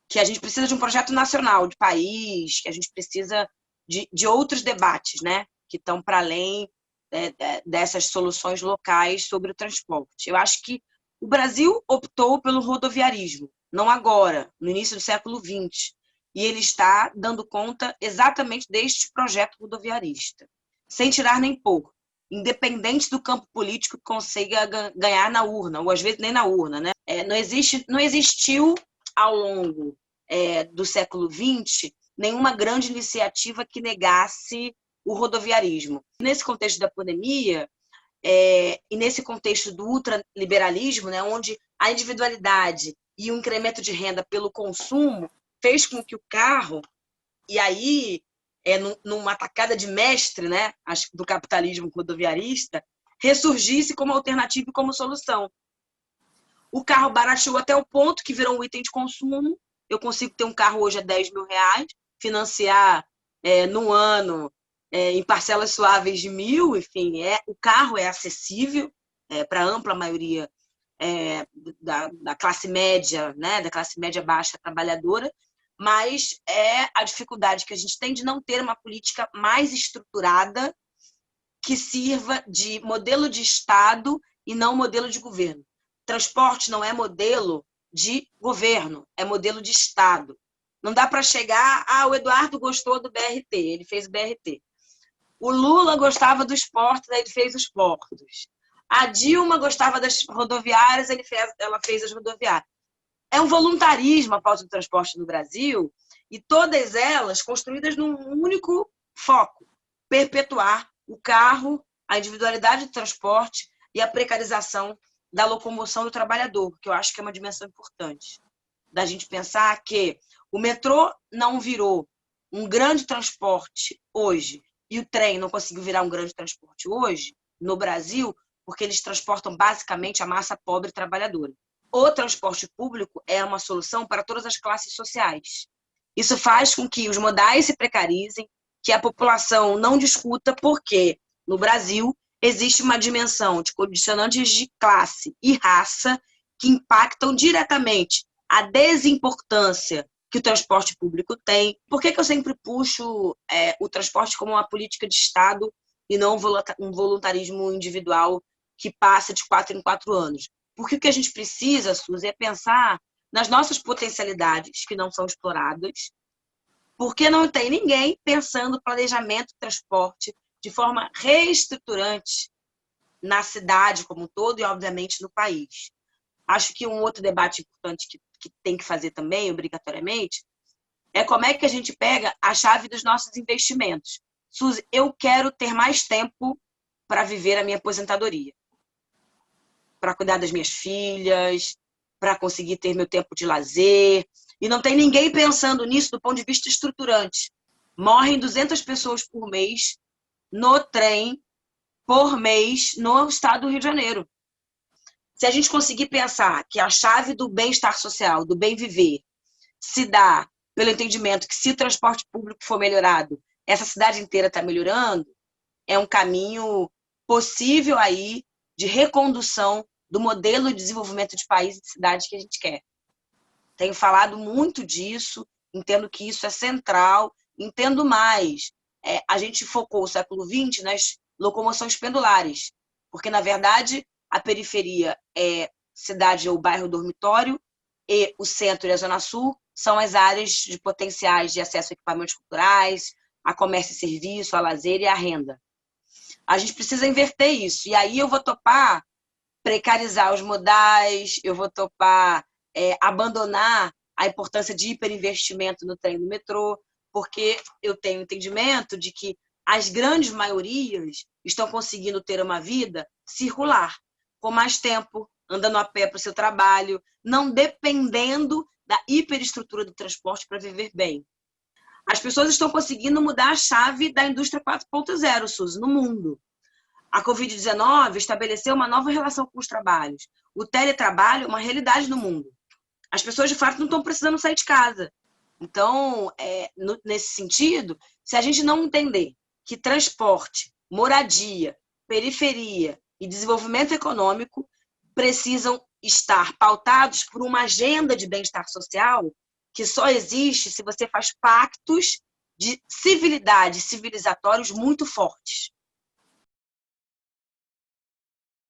que a gente precisa de um projeto nacional, de país, que a gente precisa de outros debates, né, que estão para além dessas soluções locais sobre o transporte. Eu acho que o Brasil optou pelo rodoviarismo, não agora, no início do século XX, e ele está dando conta exatamente deste projeto rodoviarista, sem tirar nem pôr, independente do campo político que consiga ganhar na urna, ou às vezes nem na urna, né? Não existiu ao longo do século XX nenhuma grande iniciativa que negasse o rodoviarismo. Nesse contexto da pandemia, e nesse contexto do ultraliberalismo, né, onde a individualidade e o incremento de renda pelo consumo fez com que o carro, e aí, numa tacada de mestre, né, do capitalismo rodoviarista, ressurgisse como alternativa e como solução. O carro barateou até o ponto que virou um item de consumo. Eu consigo ter um carro hoje a R$10.000, financiar no ano em parcelas suaves de 1.000, enfim, o carro é acessível para a ampla maioria da classe média, né, da classe média baixa trabalhadora, mas é a dificuldade que a gente tem de não ter uma política mais estruturada que sirva de modelo de Estado e não modelo de governo. Transporte não é modelo de governo, é modelo de Estado. Não dá para chegar, o Eduardo gostou do BRT, ele fez o BRT. O Lula gostava dos portos, ele fez os portos. A Dilma gostava das rodoviárias, ela fez as rodoviárias. É um voluntarismo a pauta do transporte no Brasil, e todas elas construídas num único foco: perpetuar o carro, a individualidade do transporte e a precarização da locomoção do trabalhador, que eu acho que é uma dimensão importante. Da gente pensar que o metrô não virou um grande transporte hoje, e o trem não conseguiu virar um grande transporte hoje, no Brasil, porque eles transportam basicamente a massa pobre trabalhadora. O transporte público é uma solução para todas as classes sociais. Isso faz com que os modais se precarizem, que a população não discuta, porque no Brasil existe uma dimensão de condicionantes de classe e raça que impactam diretamente a desimportância que o transporte público tem. Por que eu sempre puxo o transporte como uma política de Estado e não um voluntarismo individual que passa de 4 em 4 anos? Porque o que a gente precisa, Suzy, é pensar nas nossas potencialidades que não são exploradas, porque não tem ninguém pensando planejamento de transporte de forma reestruturante na cidade como um todo e, obviamente, no país. Acho que um outro debate importante que tem que fazer também, obrigatoriamente, é como é que a gente pega a chave dos nossos investimentos. Suzy, eu quero ter mais tempo para viver a minha aposentadoria, para cuidar das minhas filhas, para conseguir ter meu tempo de lazer. E não tem ninguém pensando nisso do ponto de vista estruturante. Morrem 200 pessoas por mês no trem, por mês, no estado do Rio de Janeiro. Se a gente conseguir pensar que a chave do bem-estar social, do bem viver, se dá pelo entendimento que, se o transporte público for melhorado, essa cidade inteira está melhorando, é um caminho possível aí de recondução do modelo de desenvolvimento de país e de cidade que a gente quer. Tenho falado muito disso, entendo que isso é central, entendo mais. A gente focou o século XX nas locomoções pendulares, porque, na verdade, a periferia é cidade ou bairro dormitório, e o centro e a zona sul são as áreas de potenciais de acesso a equipamentos culturais, a comércio e serviço, a lazer e a renda. A gente precisa inverter isso, e aí eu vou topar precarizar os modais, eu vou topar abandonar a importância de hiperinvestimento no trem e no metrô, porque eu tenho entendimento de que as grandes maiorias estão conseguindo ter uma vida circular, com mais tempo, andando a pé para o seu trabalho, não dependendo da hiperestrutura do transporte para viver bem. As pessoas estão conseguindo mudar a chave da indústria 4.0, Suzy, no mundo. A Covid-19 estabeleceu uma nova relação com os trabalhos. O teletrabalho é uma realidade no mundo. As pessoas, de fato, não estão precisando sair de casa. Então, nesse sentido, se a gente não entender que transporte, moradia, periferia e desenvolvimento econômico precisam estar pautados por uma agenda de bem-estar social que só existe se você faz pactos de civilidade, civilizatórios muito fortes.